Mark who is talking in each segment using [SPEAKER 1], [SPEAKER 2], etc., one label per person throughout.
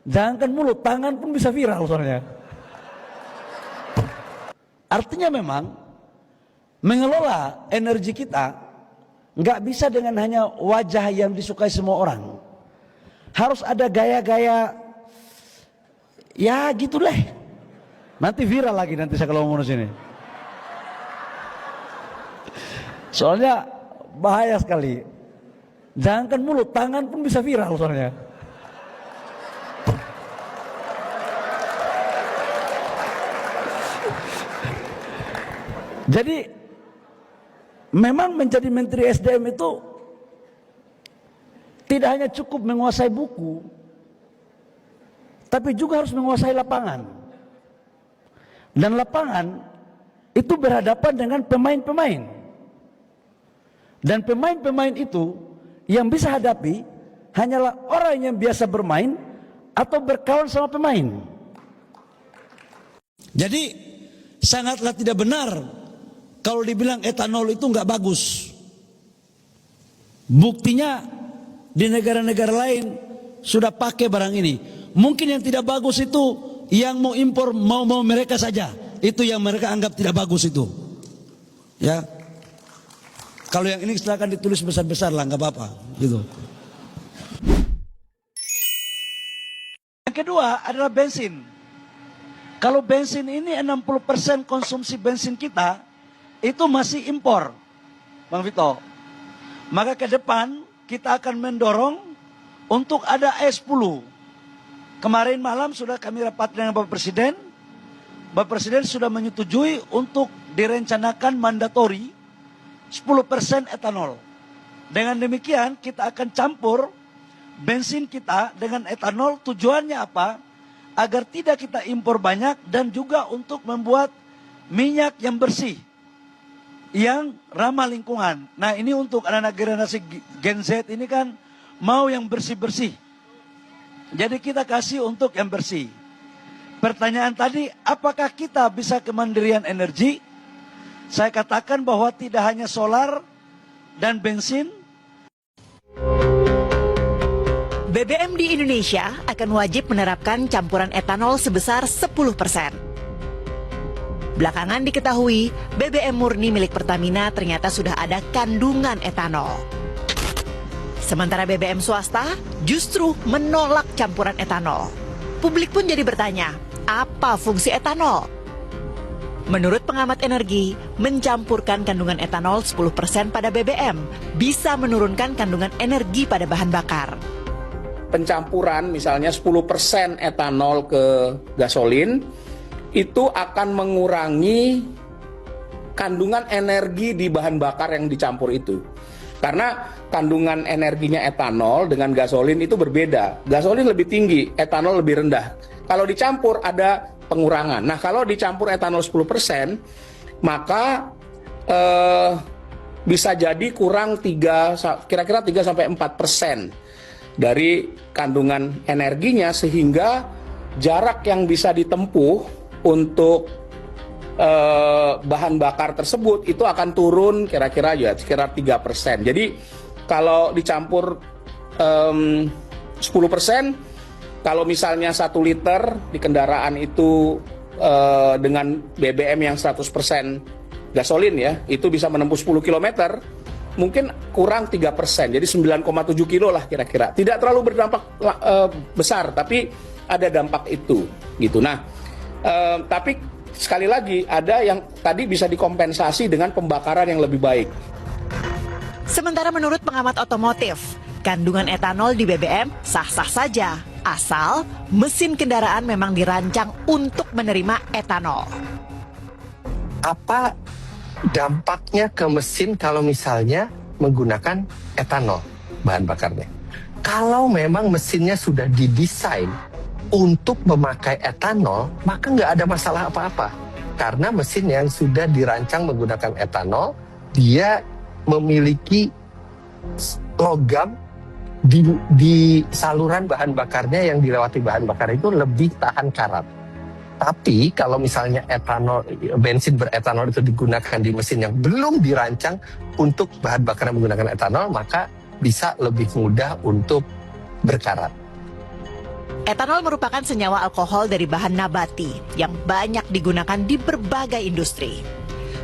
[SPEAKER 1] Jangankan mulut, tangan pun bisa viral soalnya. Artinya memang mengelola energi kita nggak bisa dengan hanya wajah yang disukai semua orang. Harus ada gaya-gaya, ya gitu deh. Nanti viral lagi nanti saya kalau ngomong di sini. Soalnya bahaya sekali. Jangankan mulut, tangan pun bisa viral soalnya. Jadi memang menjadi Menteri SDM itu tidak hanya cukup menguasai buku, tapi juga harus menguasai lapangan. Dan lapangan itu berhadapan dengan pemain-pemain. Dan pemain-pemain itu yang bisa hadapi hanyalah orang yang biasa bermain atau berkawan sama pemain. Jadi sangatlah tidak benar kalau dibilang etanol itu nggak bagus. Buktinya di negara-negara lain sudah pakai barang ini. Mungkin yang tidak bagus itu yang mau impor mau mereka saja. Itu yang mereka anggap tidak bagus itu. Ya. Kalau yang ini silakan ditulis besar-besar lah, nggak apa-apa gitu. Yang kedua adalah bensin. Kalau bensin ini 60% konsumsi bensin kita itu masih impor, Bang Vito. Maka ke depan kita akan mendorong untuk ada E10. Kemarin malam sudah kami rapat dengan Bapak Presiden. Bapak Presiden sudah menyetujui untuk direncanakan mandatori 10% etanol. Dengan demikian kita akan campur bensin kita dengan etanol. Tujuannya apa? Agar tidak kita impor banyak dan juga untuk membuat minyak yang bersih, yang ramah lingkungan. Nah ini untuk anak-anak generasi Gen Z ini kan mau yang bersih-bersih. Jadi kita kasih untuk yang bersih. Pertanyaan tadi, apakah kita bisa kemandirian energi? Saya katakan bahwa tidak hanya solar dan bensin.
[SPEAKER 2] BBM di Indonesia akan wajib menerapkan campuran etanol sebesar 10%. Belakangan diketahui, BBM murni milik Pertamina ternyata sudah ada kandungan etanol. Sementara BBM swasta justru menolak campuran etanol. Publik pun jadi bertanya, apa fungsi etanol? Menurut pengamat energi, mencampurkan kandungan etanol 10% pada BBM bisa menurunkan kandungan energi pada bahan bakar.
[SPEAKER 3] Pencampuran misalnya 10% etanol ke gasolin, itu akan mengurangi kandungan energi di bahan bakar yang dicampur itu. Karena kandungan energinya etanol dengan gasolin itu berbeda. Gasolin lebih tinggi, etanol lebih rendah. Kalau dicampur ada pengurangan. Nah kalau dicampur etanol 10%, maka bisa jadi kurang kira-kira 3-4% dari kandungan energinya, sehingga jarak yang bisa ditempuh untuk bahan bakar tersebut itu akan turun kira-kira ya sekitar 3%. Jadi kalau dicampur 10%, kalau misalnya 1 liter di kendaraan itu dengan BBM yang 100% gasolin ya, itu bisa menempuh 10 km, mungkin kurang 3%, jadi 9,7 kilo lah kira-kira. Tidak terlalu berdampak besar, tapi ada dampak itu gitu. Nah, tapi sekali lagi ada yang tadi bisa dikompensasi dengan pembakaran yang lebih baik.
[SPEAKER 2] Sementara menurut pengamat otomotif, kandungan etanol di BBM sah-sah saja, asal mesin kendaraan memang dirancang untuk menerima etanol.
[SPEAKER 4] Apa dampaknya ke mesin kalau misalnya menggunakan etanol bahan bakarnya? Kalau memang mesinnya sudah didesain untuk memakai etanol, maka nggak ada masalah apa-apa. Karena mesin yang sudah dirancang menggunakan etanol, dia memiliki logam di saluran bahan bakarnya yang dilewati bahan bakar itu lebih tahan karat. Tapi kalau misalnya bensin beretanol itu digunakan di mesin yang belum dirancang untuk bahan bakar yang menggunakan etanol, maka bisa lebih mudah untuk berkarat.
[SPEAKER 2] Etanol merupakan senyawa alkohol dari bahan nabati yang banyak digunakan di berbagai industri.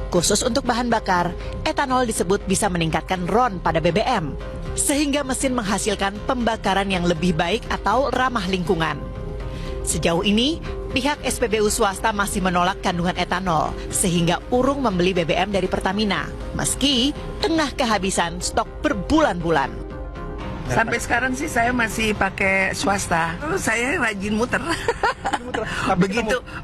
[SPEAKER 2] Khusus untuk bahan bakar, etanol disebut bisa meningkatkan RON pada BBM, sehingga mesin menghasilkan pembakaran yang lebih baik atau ramah lingkungan. Sejauh ini, pihak SPBU swasta masih menolak kandungan etanol, sehingga urung membeli BBM dari Pertamina, meski tengah kehabisan stok berbulan-bulan.
[SPEAKER 5] Sampai sekarang sih saya masih pakai swasta. Saya rajin muter.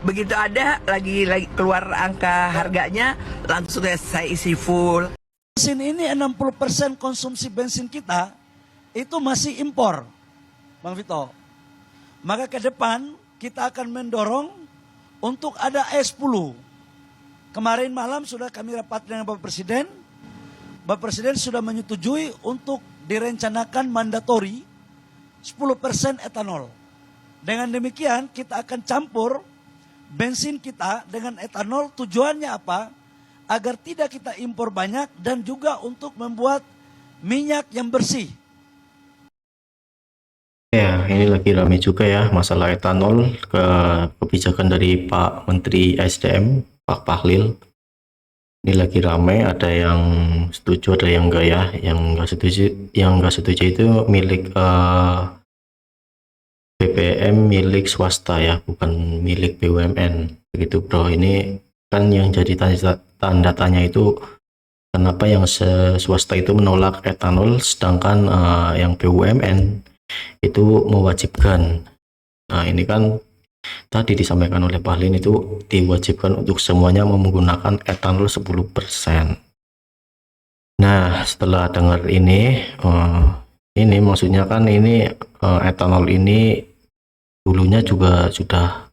[SPEAKER 5] begitu ada lagi keluar angka harganya, langsung saya isi full.
[SPEAKER 1] Bensin ini 60% konsumsi bensin kita itu masih impor, Bang Vito. Maka ke depan kita akan mendorong untuk ada E10. Kemarin malam sudah kami rapat dengan Bapak Presiden. Bapak Presiden sudah menyetujui untuk direncanakan mandatori 10% etanol. Dengan demikian kita akan campur bensin kita dengan etanol. Tujuannya apa? Agar tidak kita impor banyak dan juga untuk membuat minyak yang bersih.
[SPEAKER 6] Ya, ini lagi ramai juga ya masalah etanol, kebijakan dari Pak Menteri SDM, Pak Bahlil. Ini lagi ramai, ada yang setuju, ada yang enggak ya. Yang enggak setuju itu milik BBM milik swasta ya, bukan milik BUMN. Begitu bro, ini kan yang jadi tanda tanya itu kenapa yang swasta itu menolak etanol, sedangkan yang BUMN itu mewajibkan. Nah ini kan tadi disampaikan oleh Pak Lin itu diwajibkan untuk semuanya menggunakan etanol 10%. Nah setelah dengar ini maksudnya kan ini etanol ini dulunya juga sudah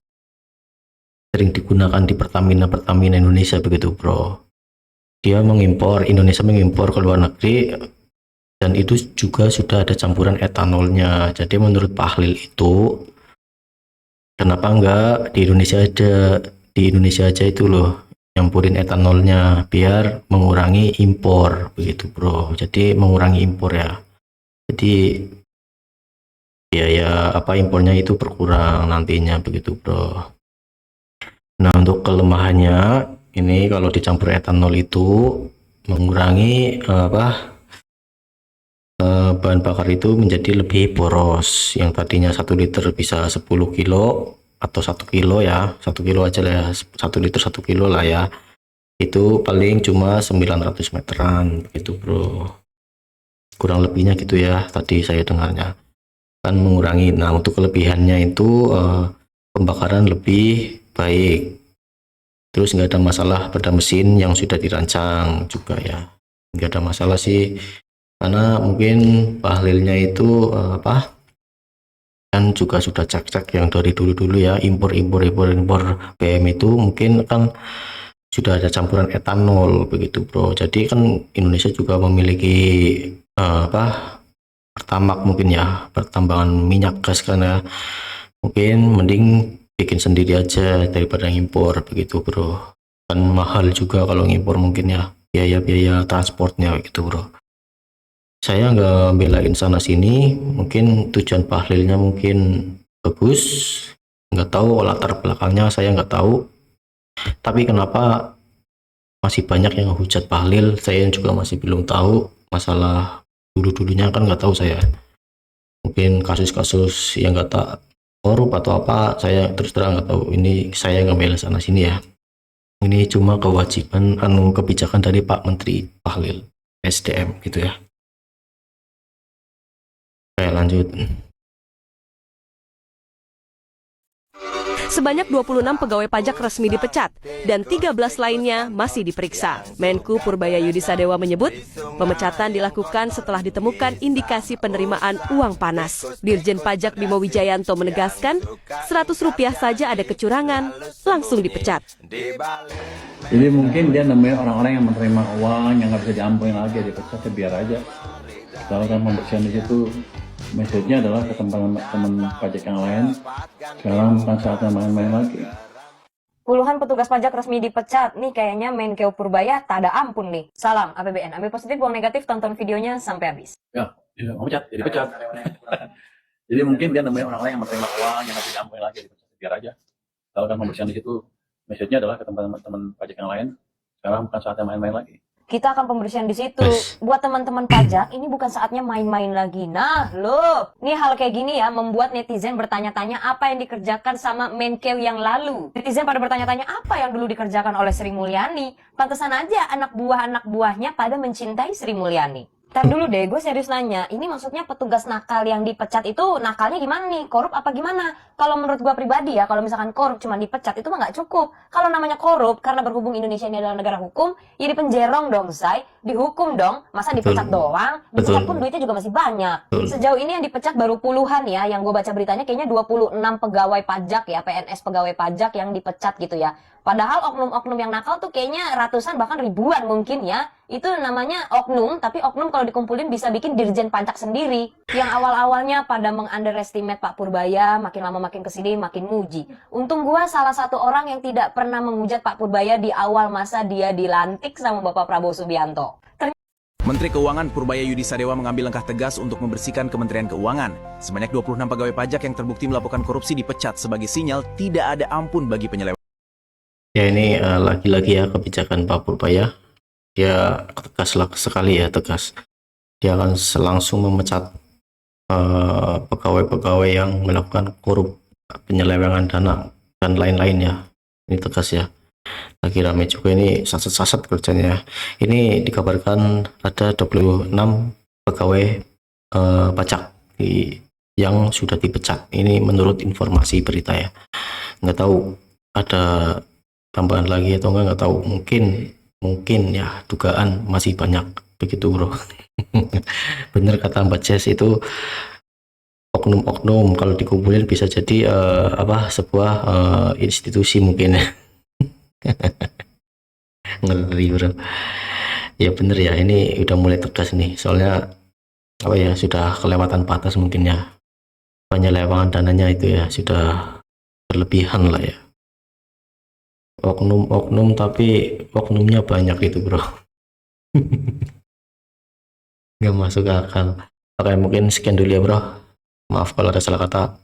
[SPEAKER 6] sering digunakan di Pertamina Indonesia begitu bro. Indonesia mengimpor ke luar negeri dan itu juga sudah ada campuran etanolnya. Jadi menurut Pak Lil itu kenapa enggak di Indonesia aja itu loh nyampurin etanolnya biar mengurangi impor begitu bro. Jadi mengurangi impor ya. Jadi biaya impornya itu berkurang nantinya begitu bro. Nah untuk kelemahannya ini kalau dicampur etanol itu mengurangi bahan bakar itu menjadi lebih boros. Yang tadinya 1 liter bisa 10 kilo atau 1 kilo ya, 1 kilo aja lah ya, 1 liter 1 kilo lah ya, itu paling cuma 900 meteran gitu bro, kurang lebihnya gitu ya tadi saya dengarnya kan mengurangi. Nah untuk kelebihannya itu pembakaran lebih baik, terus nggak ada masalah pada mesin yang sudah dirancang juga ya, nggak ada masalah sih. Karena mungkin Bahlilnya itu kan juga sudah cek-cek yang dari dulu-dulu ya, impor BM itu mungkin kan sudah ada campuran etanol begitu bro. Jadi kan Indonesia juga memiliki pertamak mungkin ya, pertambangan minyak gas kan ya, mungkin mending bikin sendiri aja daripada impor begitu bro. Kan mahal juga kalau ngimpor mungkin ya, biaya transportnya gitu bro. Saya nggak belain sana sini, mungkin tujuan Bahlilnya mungkin bagus, nggak tahu latar belakangnya saya nggak tahu. Tapi kenapa masih banyak yang hujat Bahlil, saya juga masih belum tahu. Masalah dulunya kan nggak tahu saya. Mungkin kasus-kasus yang nggak tak korup atau apa, saya terus terang nggak tahu. Ini saya nggak bela sana sini ya. Ini cuma kewajiban kebijakan dari Pak Menteri Bahlil SDM gitu ya. Oke, lanjut.
[SPEAKER 7] Sebanyak 26 pegawai pajak resmi dipecat dan 13 lainnya masih diperiksa. Menku Purbaya Yudisadewa menyebut, pemecatan dilakukan setelah ditemukan indikasi penerimaan uang panas. Dirjen Pajak Bimo Wijayanto menegaskan, Rp100 saja ada kecurangan, langsung dipecat.
[SPEAKER 8] Jadi mungkin dia namanya orang-orang yang menerima uang yang nggak bisa diampuni lagi, dipecat, ya biar aja. Kalau kan pembersihan di situ, message-nya adalah ke teman-teman pajak yang lain, sekarang bukan saatnya main-main lagi.
[SPEAKER 9] Puluhan petugas pajak resmi dipecat, nih kayaknya Menkeu Purbaya tak ada ampun nih. Salam APBN, ambil positif, buang negatif, tonton videonya sampai habis.
[SPEAKER 8] Ya, kamu pecat, jadi pecat. Jadi mungkin dia nemuin orang-orang yang menerima uang yang nggak bisa diampuni lagi, dipecat, biar aja. Kalau kan pembersihan di situ, message-nya adalah ke teman-teman pajak yang lain, sekarang bukan saatnya main-main lagi.
[SPEAKER 9] Kita akan pembersihan di situ. Buat teman-teman pajak, ini bukan saatnya main-main lagi. Nah, loh, nih hal kayak gini ya membuat netizen bertanya-tanya apa yang dikerjakan sama Menkeu yang lalu. Netizen pada bertanya-tanya apa yang dulu dikerjakan oleh Sri Mulyani. Pantesan aja anak buahnya pada mencintai Sri Mulyani. Ntar dulu deh, gue serius nanya, ini maksudnya petugas nakal yang dipecat itu nakalnya gimana nih? Korup apa gimana? Kalau menurut gue pribadi ya, kalau misalkan korup cuma dipecat itu mah nggak cukup. Kalau namanya korup, karena berhubung Indonesia ini adalah negara hukum, ya dipenjerong dong, say. Dihukum dong, masa dipecat doang? Dipecat pun duitnya juga masih banyak. Sejauh ini yang dipecat baru puluhan ya, yang gue baca beritanya kayaknya 26 pegawai pajak ya, PNS pegawai pajak yang dipecat gitu ya. Padahal oknum-oknum yang nakal tuh kayaknya ratusan bahkan ribuan mungkin ya. Itu namanya oknum, tapi oknum kalau dikumpulin bisa bikin dirjen pajak sendiri. Yang awal-awalnya pada meng-underestimate Pak Purbaya, makin lama makin kesini makin muji. Untung gua salah satu orang yang tidak pernah menghujat Pak Purbaya di awal masa dia dilantik sama Bapak Prabowo Subianto.
[SPEAKER 10] Menteri Keuangan Purbaya Yudi Sadewa mengambil langkah tegas untuk membersihkan Kementerian Keuangan. Sebanyak 26 pegawai pajak yang terbukti melakukan korupsi dipecat sebagai sinyal tidak ada ampun bagi penyelewengan.
[SPEAKER 6] Ya ini lagi-lagi ya kebijakan Pak Purbaya, dia tegas sekali ya, tegas. Dia akan langsung memecat pegawai-pegawai yang melakukan korup, penyelewengan dana dan lain-lain ya. Ini tegas ya. Lagi rame juga ini sasat-sasat kerjanya. Ini dikabarkan ada 26 pegawai pajak yang sudah dipecat. Ini menurut informasi berita ya. Nggak tahu ada tambahan lagi atau nggak tahu, mungkin ya dugaan masih banyak begitu bro. Bener kata Mbak Jess, itu oknum-oknum kalau dikumpulin bisa jadi sebuah institusi mungkin ya. Ngeri bro. Ya bener ya, ini udah mulai tegas nih, soalnya sudah kelewatan batas mungkin ya, penyelewengan dananya itu ya sudah berlebihan lah ya. Oknum tapi oknumnya banyak itu bro. Nggak masuk akal. Oke, mungkin sekian dulu ya bro, maaf kalau ada salah kata.